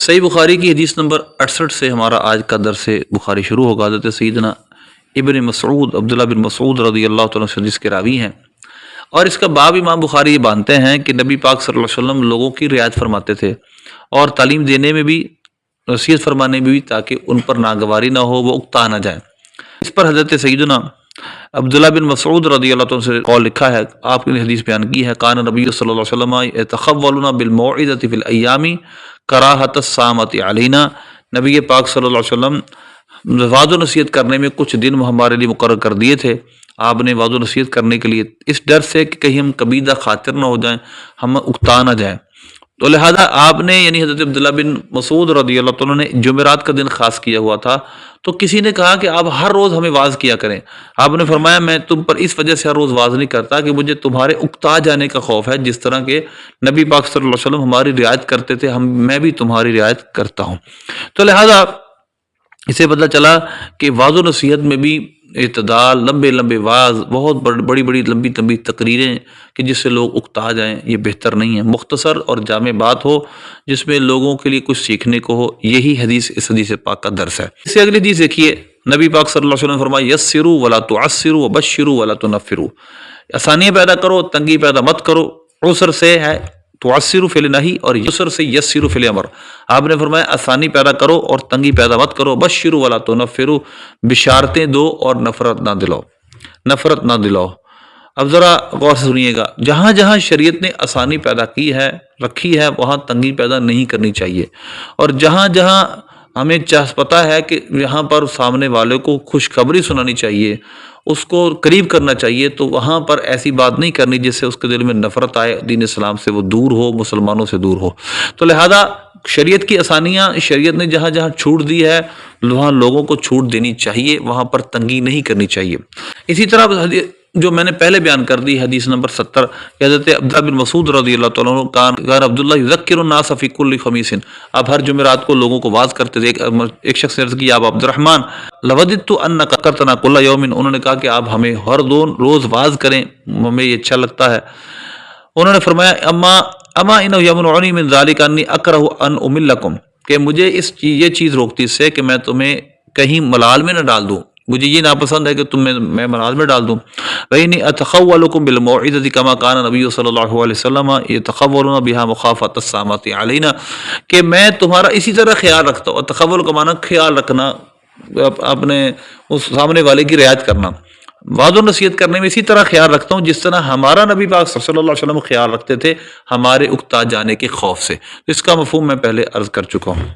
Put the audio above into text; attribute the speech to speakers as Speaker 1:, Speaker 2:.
Speaker 1: صحیح بخاری کی حدیث نمبر 68 سے ہمارا آج کا درس بخاری شروع ہوگا۔ حضرت سیدنا ابن مسعود عبداللہ بن مسعود رضی اللہ تعالیٰ عنہ حدیث کے راوی ہیں، اور اس کا باب امام بخاری یہ باندھتے ہیں کہ نبی پاک صلی اللہ علیہ وسلم لوگوں کی رعایت فرماتے تھے اور تعلیم دینے میں بھی، نصیحت فرمانے میں بھی، تاکہ ان پر ناگواری نہ ہو، وہ اکتا نہ جائیں۔ اس پر حضرت سیدنا عبداللہ بن مسعود رضی اللہ عنہ سے قول لکھا ہے، آپ نے حدیث بیان کی ہے، کان نبی صلی اللہ علیہ وسلم یتخولنا بالموعظۃ فی الایام کراہۃ الصامۃ علینا۔ نبی پاک صلی اللہ علیہ وسلم وعظ و نصیحت کرنے میں کچھ دن ہمارے لیے مقرر کر دیے تھے۔ آپ نے وعظ و نصیحت کرنے کے لیے اس ڈر سے کہ کہیں ہم کبیدہ خاطر نہ ہو جائیں، ہم اکتا نہ جائیں، تو لہذا آپ نے، یعنی حضرت عبداللہ بن مسعود رضی اللہ عنہ نے جمعرات کا دن خاص کیا ہوا تھا۔ تو کسی نے کہا کہ آپ ہر روز ہمیں واعظ کیا کریں۔ آپ نے فرمایا میں تم پر اس وجہ سے ہر روز واعظ نہیں کرتا کہ مجھے تمہارے اکتا جانے کا خوف ہے، جس طرح کہ نبی پاک صلی اللہ علیہ وسلم ہماری رعایت کرتے تھے، میں بھی تمہاری رعایت کرتا ہوں۔ تو لہذا اسے پتہ چلا کہ واعظ و نصیحت میں بھی اعتدال، لمبے لمبے واعظ، بہت بڑی بڑی لمبی لمبی تقریریں کہ جس سے لوگ اکتا جائیں، یہ بہتر نہیں ہے۔ مختصر اور جامع بات ہو جس میں لوگوں کے لیے کچھ سیکھنے کو ہو، یہی حدیث اس حدیث پاک کا درس ہے۔ اس سے اگلی حدیث دیکھیے، نبی پاک صلی اللہ علیہ وسلم نے فرمایا یسروا ولا تعسروا وبشروا ولا تنفروا، آسانی پیدا کرو، تنگی پیدا مت کرو۔ عسر سے ہے تعسروا فعل نہی، اور یسر سے یسروا فعل امر۔ آپ نے فرمایا آسانی پیدا کرو اور تنگی پیدا مت کرو، بشروا ولا تنفروا، بشارتیں دو اور نفرت نہ دلاؤ۔ اب ذرا غور سے سنیے گا، جہاں جہاں شریعت نے آسانی پیدا کی ہے، رکھی ہے، وہاں تنگی پیدا نہیں کرنی چاہیے، اور جہاں جہاں ہمیں پتہ ہے کہ یہاں پر سامنے والے کو خوشخبری سنانی چاہیے، اس کو قریب کرنا چاہیے، تو وہاں پر ایسی بات نہیں کرنی جس سے اس کے دل میں نفرت آئے، دین اسلام سے وہ دور ہو، مسلمانوں سے دور ہو۔ تو لہذا شریعت کی آسانیاں، شریعت نے جہاں جہاں چھوٹ دی ہے وہاں لوگوں کو چھوٹ دینی چاہیے، وہاں پر تنگی نہیں کرنی چاہیے۔ اسی طرح جو میں نے پہلے بیان کر دی حدیث نمبر 70، حضرت عبداللہ بن مسعود رضی اللہ تعالیٰ عنہ کان عبداللہ یذکر الناس فی کل خمیس، آپ ہر جمعرات کو لوگوں کو واعظ کرتے تھے۔ ایک شخص نے عرض کیا، آپ عبد الرحمن لوددت انک کرتنا کل یوم، انہوں نے کہا کہ آپ ہمیں ہر روز واعظ کریں، ہمیں یہ اچھا لگتا ہے۔ انہوں نے فرمایا اما انہ یمنعنی من ذلک انی اکرہ ان املکم، کہ مجھے یہ چیز روکتی اس سے کہ میں تمہیں کہیں ملال میں نہ ڈال دوں، مجھے یہ ناپسند ہے کہ میں ملال میں ڈال دوں۔ وَإِنِّي أَتَخَوَّلُكُمْ بِالْمَوْعِظَةِ كَمَا كَانَ النَّبِيُّ صلی اللہ علیہ وسلم يَتَخَوَّلُونَ بِهَا مُخَافَةَ الصَّامَةِ عَلَيْنَا، کہ میں تمہارا اسی طرح خیال رکھتا ہوں۔ تخول کا معنی خیال رکھنا، اپنے اس سامنے والے کی رعایت کرنا، وعظ و نصیحت کرنے میں اسی طرح خیال رکھتا ہوں جس طرح ہمارا نبی پاک صلی اللہ علیہ وسلم خیال رکھتے تھے ہمارے اکتا جانے کے خوف سے۔ اس کا مفہوم میں پہلے عرض کر چکا ہوں۔